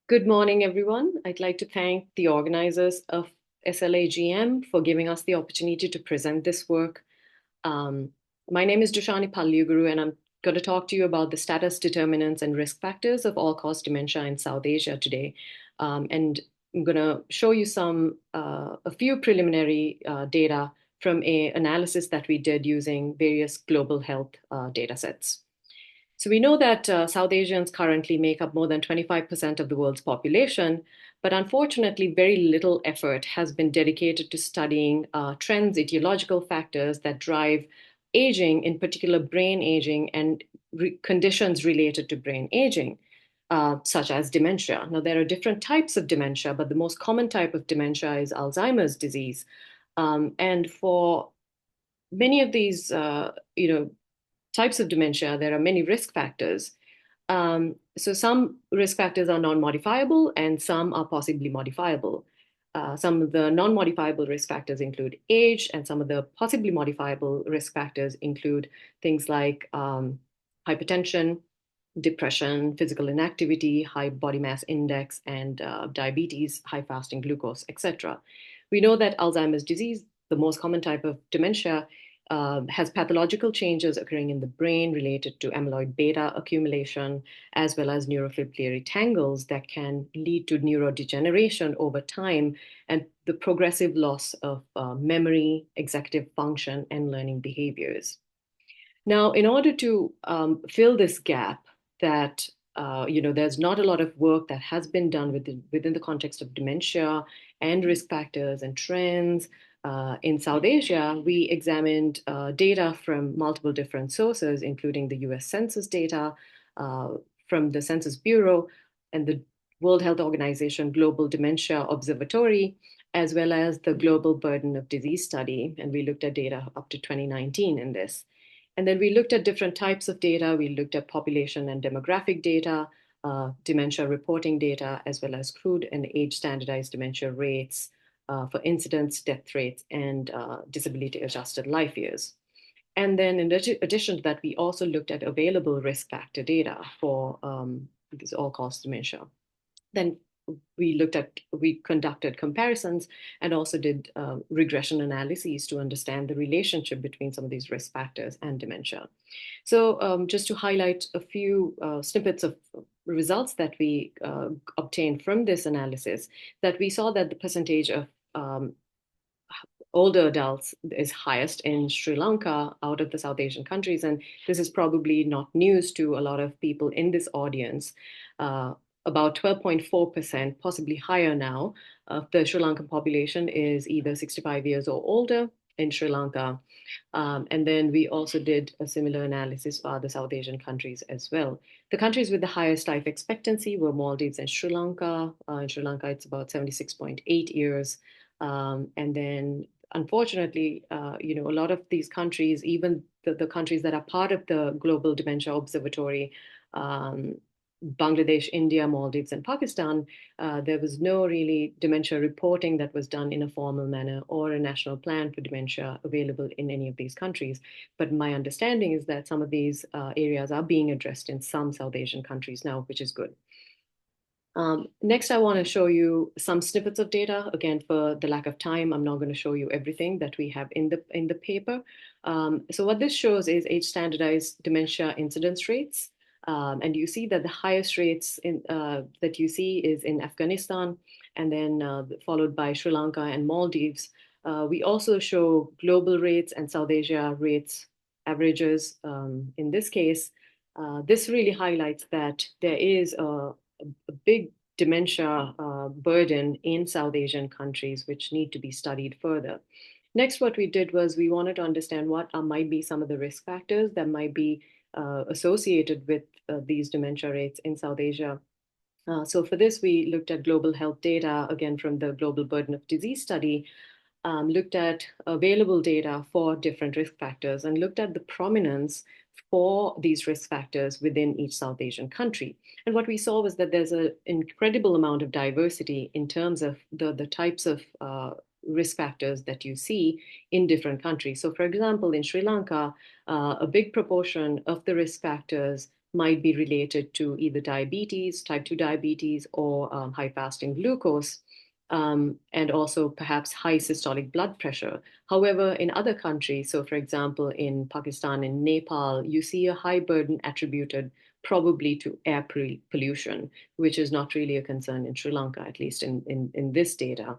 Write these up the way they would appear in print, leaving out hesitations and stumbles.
Good morning, everyone. I'd like to thank the organizers of SLAGM for giving us the opportunity to present this work. Um, my name is Dushani Palliyaguru, and I'm going to talk to you about the status, determinants, and risk factors of all-cause dementia in South Asia today. And I'm going to show you a few preliminary data from an analysis that we did using various global health data sets. So we know that South Asians currently make up more than 25% of the world's population, but unfortunately, very little effort has been dedicated to studying trends, etiological factors that drive aging, in particular brain aging and conditions related to brain aging, such as dementia. Now, there are different types of dementia, but the most common type of dementia is Alzheimer's disease. And for many of these, types of dementia, there are many risk factors. So some risk factors are non-modifiable and some are possibly modifiable. Some of the non-modifiable risk factors include age, and some of the possibly modifiable risk factors include things like hypertension, depression, physical inactivity, high body mass index, and diabetes, high fasting glucose, etc. We know that Alzheimer's disease, the most common type of dementia, has pathological changes occurring in the brain related to amyloid beta accumulation, as well as neurofibrillary tangles that can lead to neurodegeneration over time and the progressive loss of memory, executive function, and learning behaviors. Now, in order to fill this gap, there's not a lot of work that has been done within the context of dementia and risk factors and trends. In South Asia, we examined data from multiple different sources, including the US Census data from the Census Bureau and the World Health Organization Global Dementia Observatory, as well as the Global Burden of Disease Study. And we looked at data up to 2019 in this. And then we looked at different types of data. We looked at population and demographic data, dementia reporting data, as well as crude and age standardized dementia rates for incidence, death rates, and disability adjusted life years. And then in addition to that, we also looked at available risk factor data for this all-cause dementia. Then we conducted comparisons and also did regression analyses to understand the relationship between some of these risk factors and dementia. So just to highlight a few snippets of results that we obtained from this analysis, that we saw that the percentage of older adults is highest in Sri Lanka out of the South Asian countries. And this is probably not news to a lot of people in this audience. About 12.4%, possibly higher now, of the Sri Lankan population is either 65 years or older in Sri Lanka. And then we also did a similar analysis for other South Asian countries as well. The countries with the highest life expectancy were Maldives and Sri Lanka. In Sri Lanka, it's about 76.8 years. And then, unfortunately, a lot of these countries, even the countries that are part of the Global Dementia Observatory, Bangladesh, India, Maldives, and Pakistan, there was no really dementia reporting that was done in a formal manner or a national plan for dementia available in any of these countries. But my understanding is that some of these areas are being addressed in some South Asian countries now, which is good. Next, I want to show you some snippets of data. Again, for the lack of time, I'm not going to show you everything that we have in the paper. So what this shows is age standardized dementia incidence rates. And you see that the highest rates that you see is in Afghanistan, and then followed by Sri Lanka and Maldives. We also show global rates and South Asia rates averages. In this case, this really highlights that there is a big dementia burden in South Asian countries, which need to be studied further. Next, what we did was we wanted to understand what might be some of the risk factors that might be associated with these dementia rates in South Asia. So for this, we looked at global health data, again, from the Global Burden of Disease study, looked at available data for different risk factors and looked at the prominence for these risk factors within each South Asian country. And what we saw was that there's an incredible amount of diversity in terms of the types of risk factors that you see in different countries. So for example, in Sri Lanka, a big proportion of the risk factors might be related to either diabetes, type 2 diabetes, or high fasting glucose, and also perhaps high systolic blood pressure. However, in other countries, so for example, in Pakistan and Nepal, you see a high burden attributed probably to air pollution, which is not really a concern in Sri Lanka, at least in this data.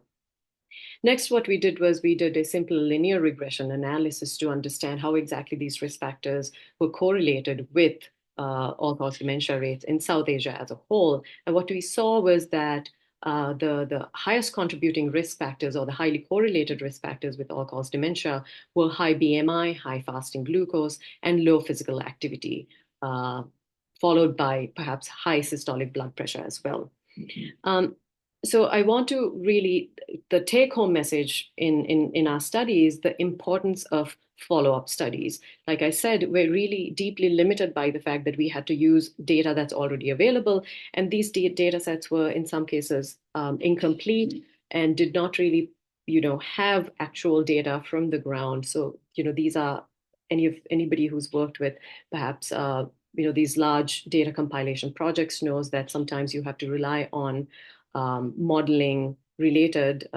Next, what we did was we did a simple linear regression analysis to understand how exactly these risk factors were correlated with all-cause dementia rates in South Asia as a whole. And what we saw was that the highest contributing risk factors, or the highly correlated risk factors with all-cause dementia, were high BMI, high fasting glucose, and low physical activity, followed by perhaps high systolic blood pressure as well. So I want to really, the take-home message in our study is the importance of follow-up studies. Like I said, we're really deeply limited by the fact that we had to use data that's already available. And these data sets were in some cases incomplete and did not really, have actual data from the ground. So, these are anybody who's worked with perhaps, these large data compilation projects knows that sometimes you have to rely on modeling related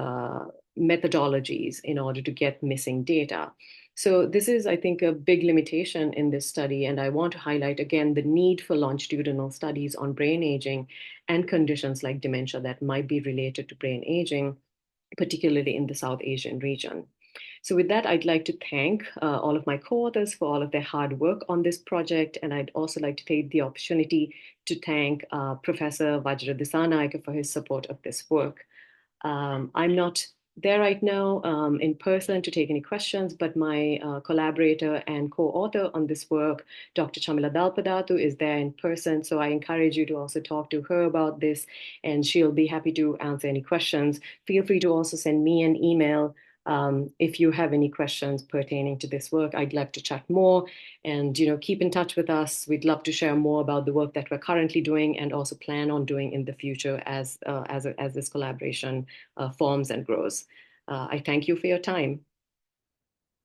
methodologies in order to get missing data. So this is, I think, a big limitation in this study. And I want to highlight again the need for longitudinal studies on brain aging and conditions like dementia that might be related to brain aging, particularly in the South Asian region. So with that, I'd like to thank all of my co-authors for all of their hard work on this project. And I'd also like to take the opportunity to thank Professor Vajra Dissanayake for his support of this work. I'm not there right now in person to take any questions, but my collaborator and co-author on this work, Dr. Chamila Dalpatadu, is there in person. So I encourage you to also talk to her about this, and she'll be happy to answer any questions. Feel free to also send me an email if you have any questions pertaining to this work. I'd love to chat more, and keep in touch with us. We'd love to share more about the work that we're currently doing and also plan on doing in the future as this collaboration forms and grows. I thank you for your time.